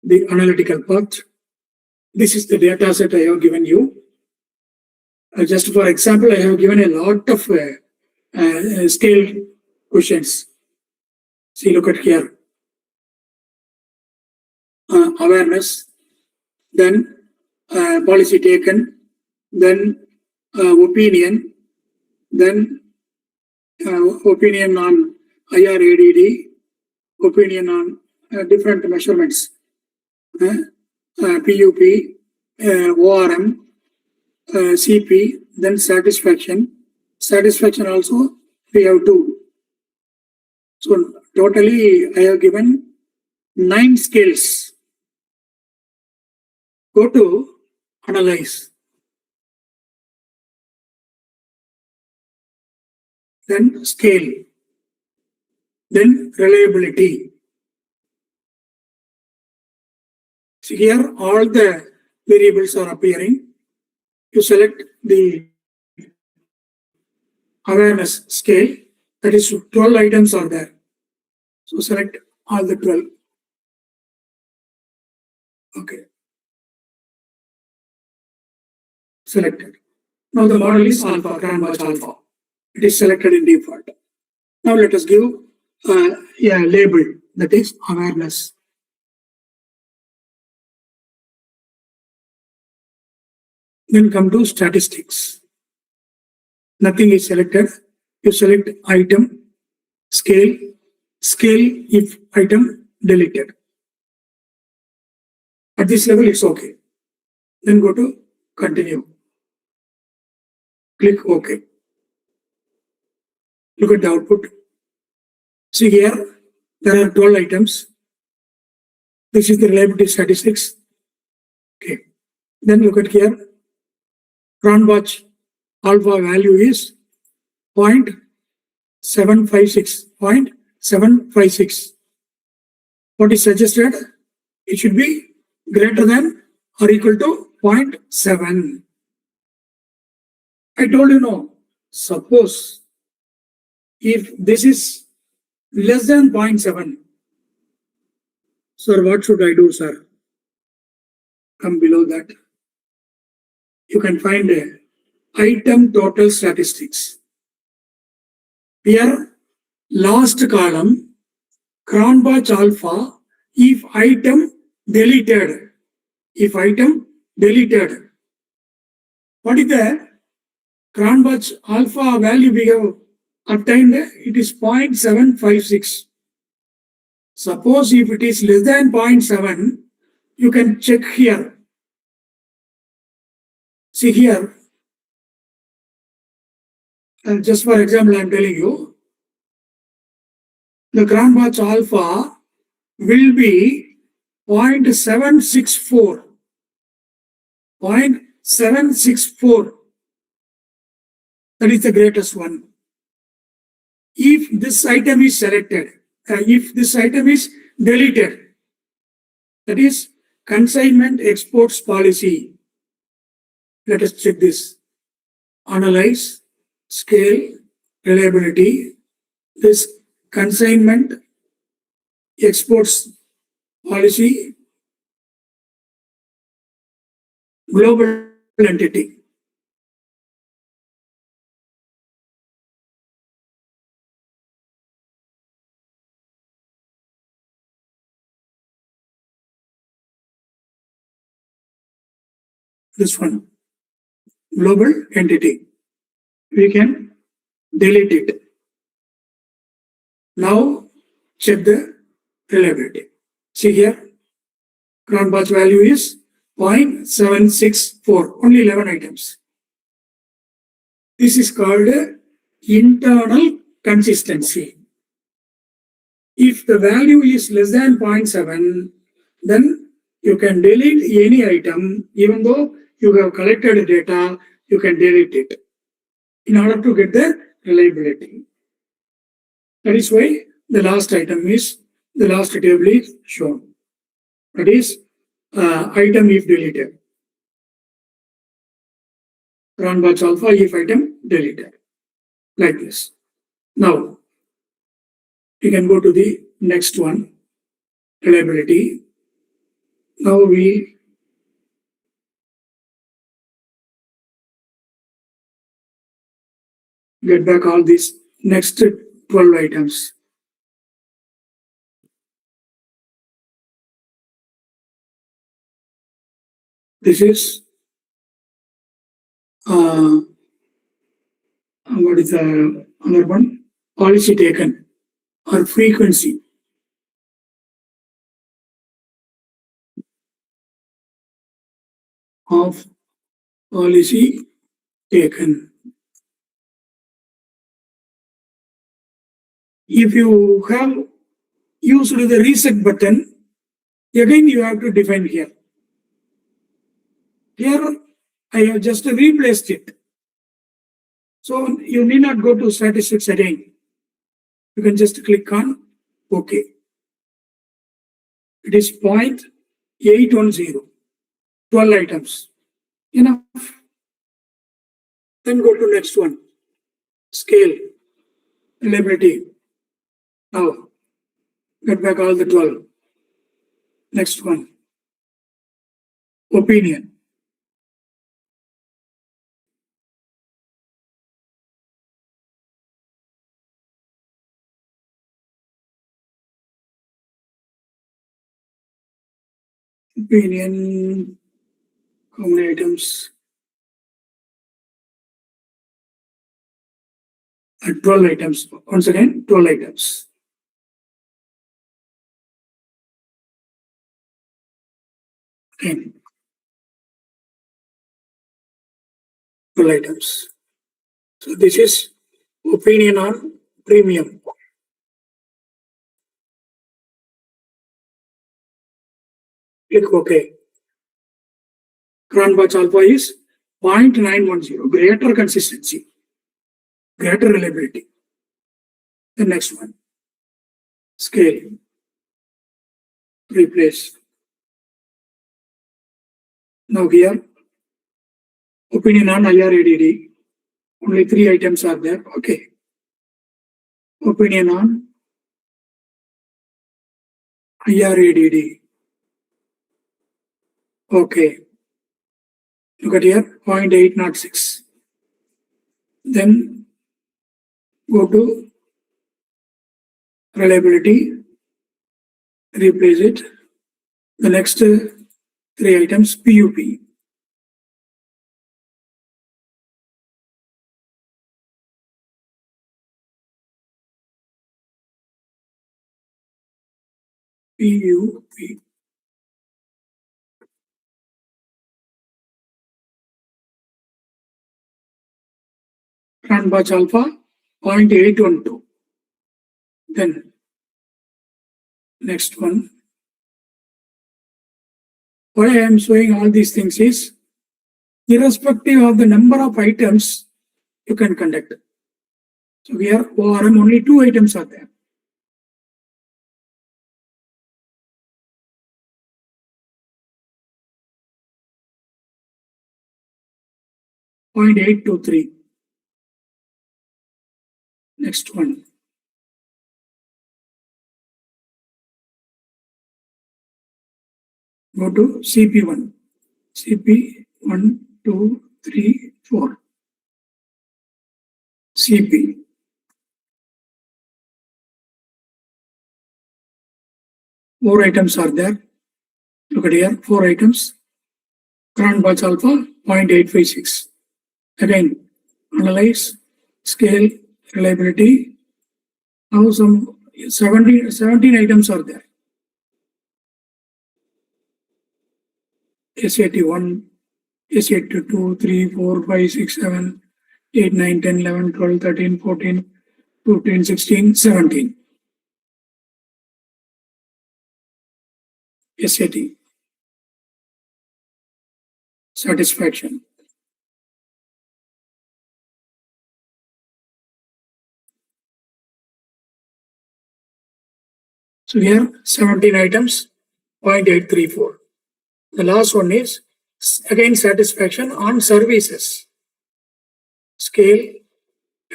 the analytical part. This is the data set I have given you. Just for example, I have given a lot of scale questions. See, look at here. Awareness, then policy taken, then opinion, then opinion on IRADD, opinion on different measurements, PUP, ORM, CP, then satisfaction. Satisfaction also we have 2. So totally I have given 9 scales. Go to analyze. Then scale. Then reliability. See here all the variables are appearing. You select the awareness scale, that is 12 items are there. So select all the 12. Okay. Selected. Now the model is alpha, grand batch alpha. It is selected in default. Now let us give a label, that is awareness. Then come to statistics. Nothing is selected. You select item, scale if item deleted. At this level, it's okay. Then go to continue. Click OK. Look at the output. See here, there are 12 items. This is the reliability statistics. Okay. Then look at here. Grand batch alpha value is 0.756. 0.756. What is suggested? It should be greater than or equal to 0.7. I told you no. Suppose if this is less than 0.7, sir, what should I do, sir? Come below that. You can find a item total statistics. Here, last column, grand batch alpha, if item deleted. If item deleted. What is the grand batch alpha value we have obtained? It is 0.756. Suppose if it is less than 0.7, you can check here. See here. And just for example, I am telling you, the grand batch alpha will be 0.764. 0.764. That is the greatest one. If this item is selected, if this item is deleted, that is consignment exports policy. Let us check this. Analyze, scale, reliability. This consignment exports policy, global entity. This one, global entity. We can delete it. Now check the reliability. See here, grand batch value is 0.764, only 11 items. This is called internal consistency. If the value is less than 0.7, then you can delete any item, even though you have collected data, you can delete it in order to get the reliability. That is why the last table is shown. That is item if deleted. Grand batch alpha if item deleted. Like this. Now, you can go to the next one, reliability. Now we get back all these next 12 items. This is what is the other one? Policy taken or frequency. Of policy taken. If you have used the reset button, again you have to define here. Here I have just replaced it. So you need not go to statistics again. You can just click on OK. It is 0.810, 12 items. Enough. Then go to next one. Scale, reliability. Now, get back all the 12. Next one. Opinion. opinion, how many items? 12 items. Once again, 12 items. Again, 12 items. So this is opinion on premium. Click OK. Cron batch alpha is 0.910, greater consistency, greater reliability. The next one, scale, replace. Now here, opinion on IRADD, only 3 items are there. Okay. Opinion on IRADD. Okay. Look at here, 0.806. Then go to reliability, replace it. The next 3 items, PUP. PUP. Cron batch alpha 0.812. Then next one. Why I am showing all these things is irrespective of the number of items you can conduct. So here ORM only 2 items are there. .823. Next one. Go to CP1. CP1, 2, 3, 4. CP. More items are there. Look at here, 4 items. Cron batch alpha 0.856. Again, analyze, scale, reliability. Now some 17 items are there. S81, S82, 3, 4, 5, 6, 7, 8, 9, 10, 11, 12, 13, 14, 15, 16, 17. SAT. Satisfaction. So here 17 items, 0.834. The last one is again satisfaction on services. Scale,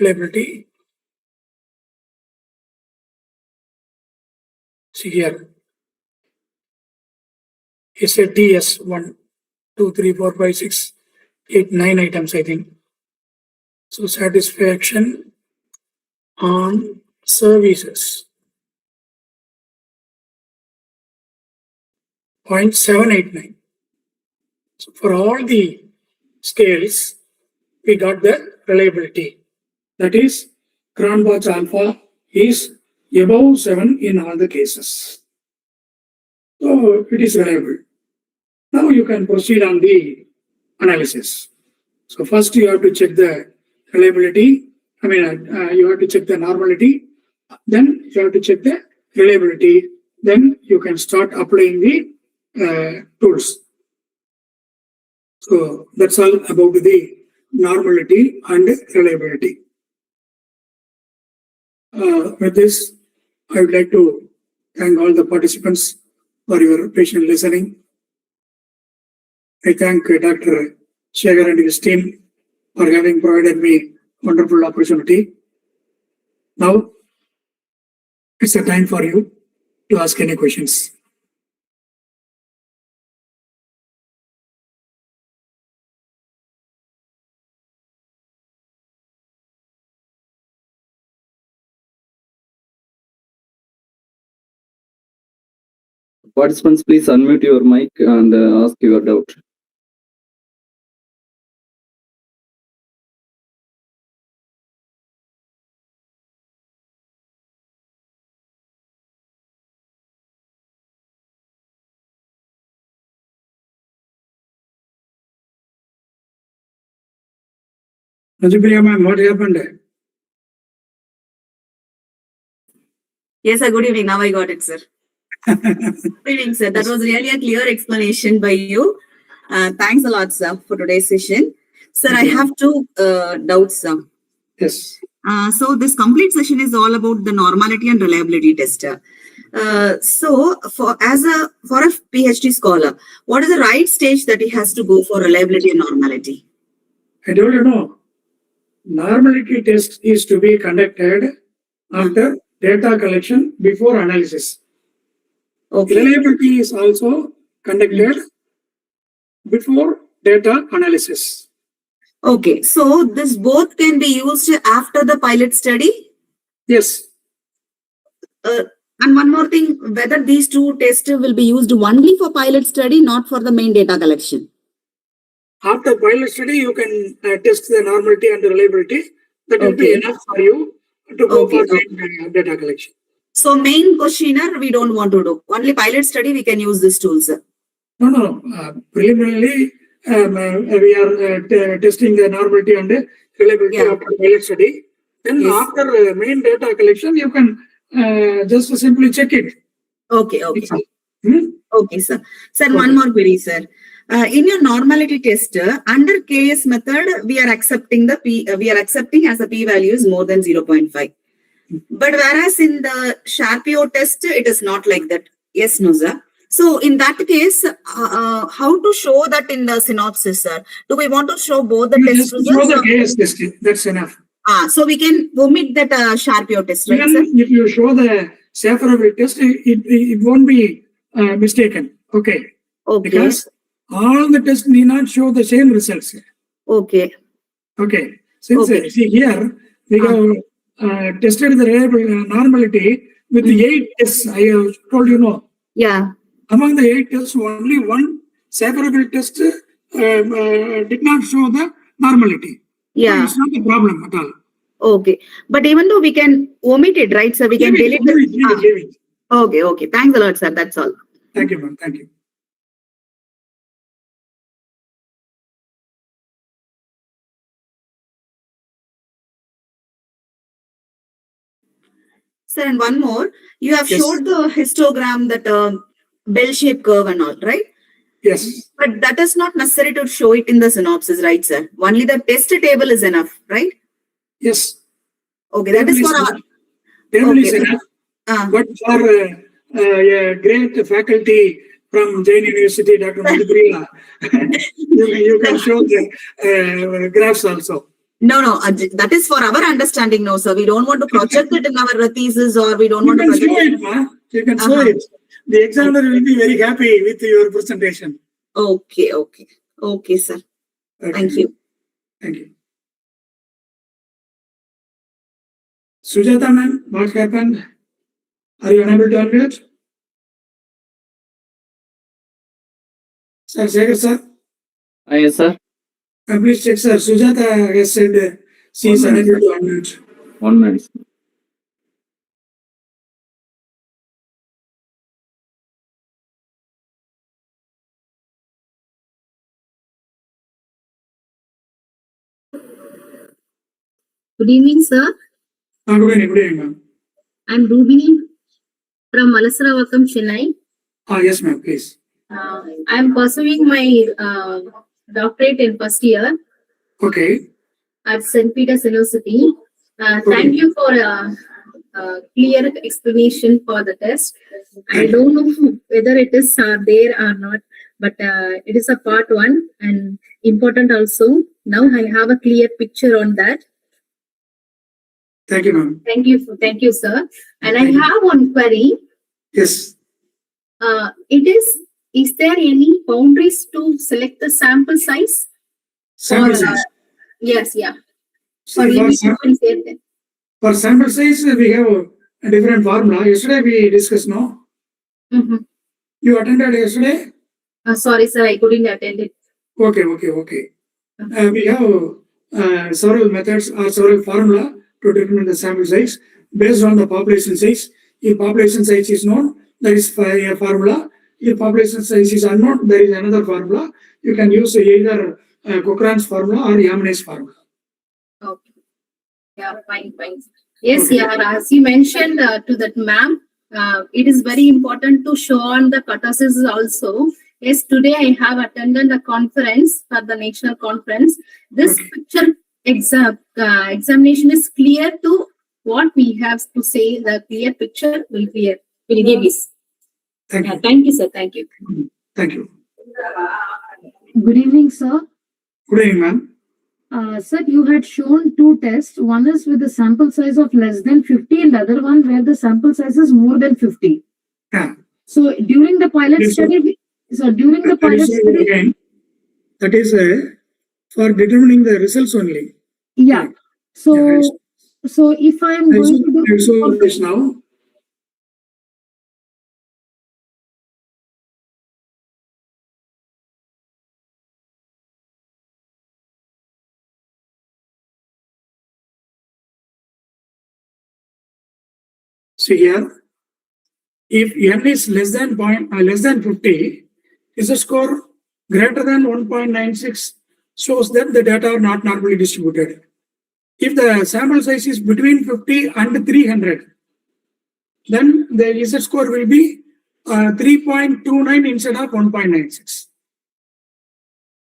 reliability. See here. SATS 1, 2, 3, 4, 5, 6, 8, 9 items, I think. So satisfaction on services. 0.789. So for all the scales, we got the reliability. That is, Cron batch alpha is above 7 in all the cases. So it is reliable. Now you can proceed on the analysis. So first you have to check the reliability. You have to check the normality. Then you have to check the reliability. Then you can start applying the tools. So that's all about the normality and reliability. With this, I would like to thank all the participants for your patient listening. I thank Dr. Shekhar and his team for having provided me wonderful opportunity. Now, it's a time for you to ask any questions. Participants, please unmute your mic and ask your doubt. Rajapriya ma'am, what happened? Yes, sir. Good evening. Now I got it, sir. Good evening, sir. That was really a clear explanation by you. Thanks a lot, sir, for today's session. Sir, I have two doubts, sir. Yes. So this complete session is all about the normality and reliability test. So for a PhD scholar, what is the right stage that he has to go for reliability and normality? I told you no. Normality test is to be conducted after data collection before analysis. Okay. Reliability is also conducted before data analysis. Okay. So this both can be used after the pilot study. Yes. And one more thing, whether these two tests will be used only for pilot study, not for the main data collection. After pilot study, you can test the normality and the reliability. That will be Okay. enough for you to go Okay, for main data collection. So main questionnaire we don't want to do. Only pilot study we can use these tools. No. Preliminarily, we are testing the normality and the reliability Yeah. after pilot study. Then Yes. after main data collection, you can just simply check it. Okay. Hmm? Okay, sir. Sir, Okay. one more query, sir. In your normality test, under KS method, we are accepting as the p-value is more than 0.5. But whereas in the Sharpio test, it is not like that. Yes, no, sir. So in that case, how to show that in the synopsis, sir? Do we want to show both the You test just show results? the KS test. That's enough. So we can omit that Sharpio test, right, sir? Even if you show the favorable test, it won't be mistaken. Okay. Okay. Because all the tests need not show the same results. Okay. Okay. Since Okay. see here, we have tested the normality with the 8 tests. I have told you no. Yeah. Among the 8 tests, only one favorable test did not show the normality. Yeah. So it's not a problem at all. Okay. But even though we can omit it, right, sir? We can delete it. Leave it. Okay. Thanks a lot, sir. That's all. Thank you, ma'am. Thank you. Sir, and one more. You have Yes. showed the histogram, that bell-shaped curve and all, right? Yes. But that is not necessary to show it in the synopsis, right, sir? Only the test table is enough, right? Yes. Okay, that is for our... Table is Okay. enough. Uh, But for a great faculty from Jain University, Dr. Madhurila, you can show the graphs also. no, that is for our understanding, no, sir. We don't want to project it in our thesis, or we don't You want to can project show it, ma. You can show it. The examiner will be very happy with your presentation. Okay. Okay, sir. Okay. Thank you. Thank you. Sujata ma'am, what happened? Are you unable to unmute? Sir, Shekhar sir, Yes, sir. please check, sir. Sujata has said she is unable to unmute. 1 minute. Good evening, sir. Good evening, ma'am. I'm Rubini from Malasravakam, Chennai. Yes, ma'am, please. I'm pursuing my doctorate in first year Okay. at St. Peter's University. Thank you for a clear explanation for the test. I don't know whether it is there or not, but it is a part 1 and important also. Now I have a clear picture on that. Thank you, ma'am. Thank you, sir. And I have one query. Yes. Is there any boundaries to select the sample size? Sample size. Yes, yeah. For sample size, we have a different formula. Yesterday we discussed, no? Mm-hmm. You attended yesterday? Sorry, sir, I couldn't attend it. Okay. We have several methods or several formula to determine the sample size based on the population size. If population size is known, there is a formula. If population size is unknown, there is another formula. You can use either Cochrane's formula or Yamana's formula. Okay. Yeah, fine. Yes, yeah, as you mentioned to that ma'am, it is very important to show on the curtosis also. Yes, today I have attended a conference for the national conference. This picture examination is clear to what we have to say. The clear picture will give this. Thank you. Thank you, sir. Thank you. Thank you. Good evening, sir. Good evening, ma'am. Sir, you had shown two tests. One is with the sample size of less than 50 and the other one where the sample size is more than 50. Yeah. So during the pilot Yes, study, Again, that is for determining the results only. yeah. So, so if I am going to do So this now. See here, if n is less than 50, is a score greater than 1.96 shows that the data are not normally distributed. If the sample size is between 50 and 300, then the Z score will be 3.29 instead of 1.96.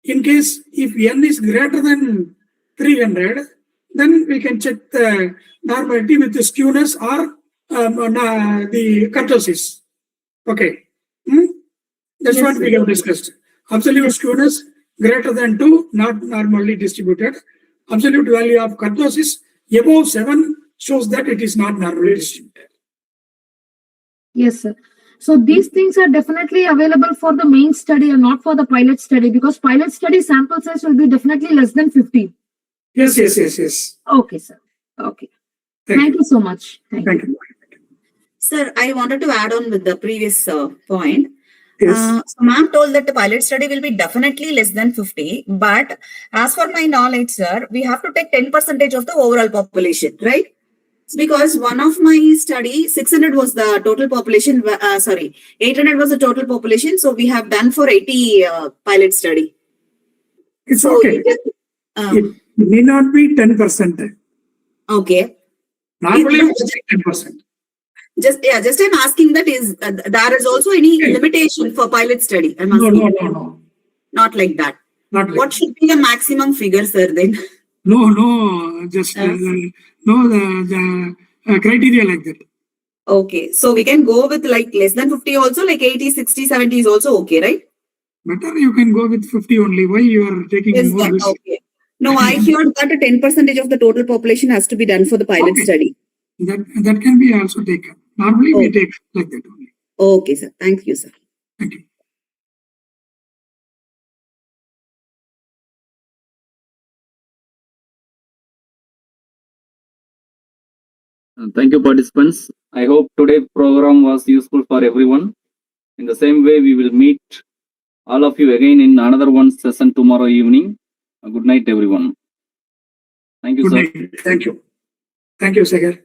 In case if n is greater than 300, then we can check the normality with the skewness or the kurtosis. Okay. That's Yes, what we have discussed. Absolute skewness greater than 2, not normally distributed. Absolute value of kurtosis above 7 shows that it is not normally distributed. yes, sir. So these things are definitely available for the main study and not for the pilot study, because pilot study sample size will be definitely less than 50. Yes. Okay, sir. Okay. Thank you so much. Thank you. Sir, I wanted to add on with the previous point. Yes. So ma'am told that the pilot study will be definitely less than 50, but as for my knowledge, sir, we have to take 10% of the overall population, right? Because one of my study, 600 was the total population, 800 was the total population. So we have done for 80 pilot study. It's So okay. It may not be 10%. Okay. Normally, we say 10%. Just I'm asking that is there is also any limitation for pilot study? I'm No. asking. Not like that. Not like What should be the maximum figure, sir, then? No, just the criteria like that. Okay, so we can go with like less than 50 also, like 80, 60, 70 is also okay, right? Better you can go with 50 only. Why you are taking Is more that risk? okay? No, I heard that 10% of the total population has to be done for the pilot Okay. study. That can be also taken. Normally we take like that only. Okay, sir. Thank you, sir. Thank you. Thank you, participants. I hope today's program was useful for everyone. In the same way, we will meet all of you again in another one session tomorrow evening. Good night, everyone. Thank you, Good sir. night. Thank you. Thank you, Segar.